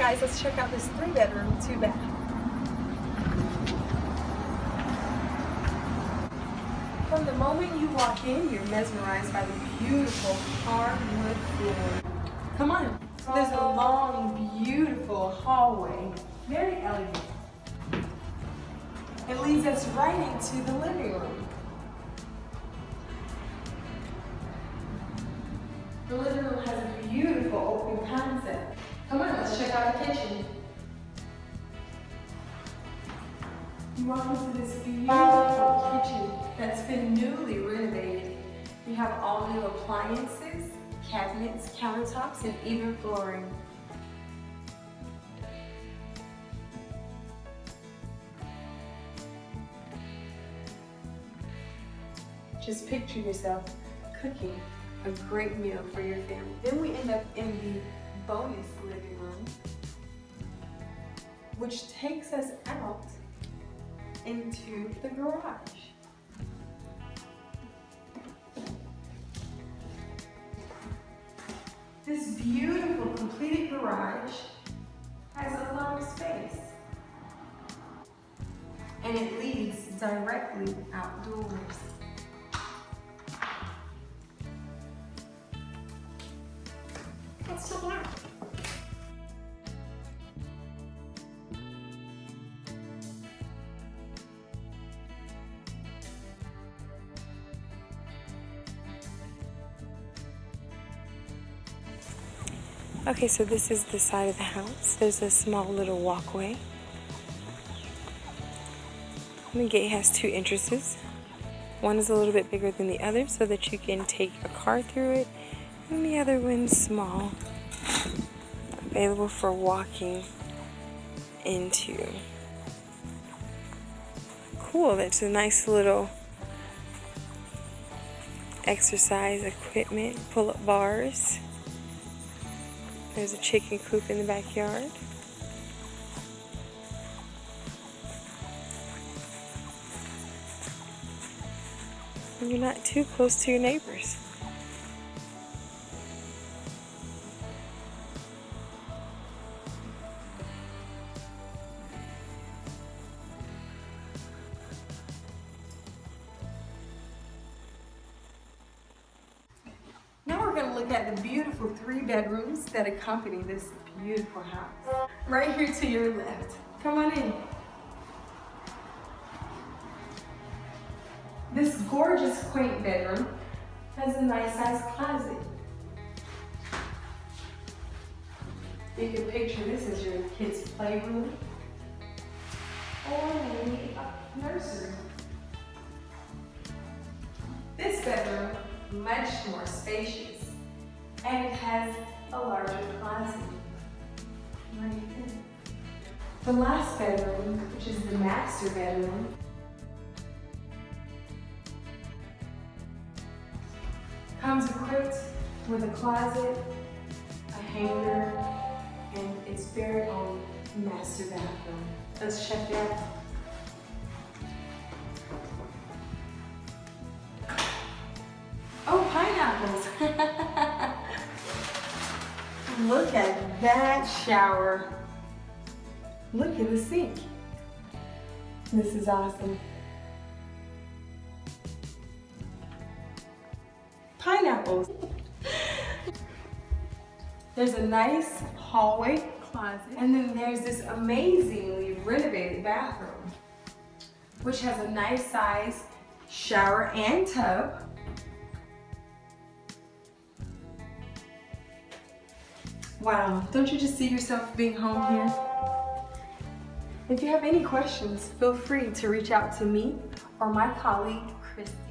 guys, let's check out this 3-bedroom, 2-bath. From the moment you walk in, you're mesmerized by the beautiful hardwood floor. Come on. So there's a long, beautiful hallway, very elegant. It leads us right into the living room. The living room has a beautiful open concept. Come on, let's check out the kitchen. You walk into this beautiful kitchen that's been newly renovated. You have all new appliances, cabinets, countertops, and even flooring. Just picture yourself cooking a great meal for your family. Then we end up in the bonus living room, which takes us out into the garage. This beautiful completed garage has a lot of space, and it leads directly outdoors. Let's check it out. Okay, so this is the side of the house. There's a small little walkway. The gate has 2 entrances. One is a little bit bigger than the other so that you can take a car through it, and the other one's small, available for walking into. Cool, that's a nice little exercise equipment, pull-up bars. There's a chicken coop in the backyard. And you're not too close to your neighbors. Now we're going to look at the beautiful 3 bedrooms that accompany this beautiful house. Right here to your left. Come on in. This gorgeous, quaint bedroom has a nice sized closet. You can picture this as your kids' playroom or maybe a nursery. This bedroom, much more spacious, and it has a larger closet right here. The last bedroom, which is the master bedroom, comes equipped with a closet, a hanger, and its very own master bathroom. Let's check it out. Oh, pineapples! Look at that shower. Look at the sink. This is awesome. Pineapples. There's a nice hallway closet, and then there's this amazingly renovated bathroom, which has a nice size shower and tub. Wow, don't you just see yourself being home here? If you have any questions, feel free to reach out to me or my colleague, Kristen.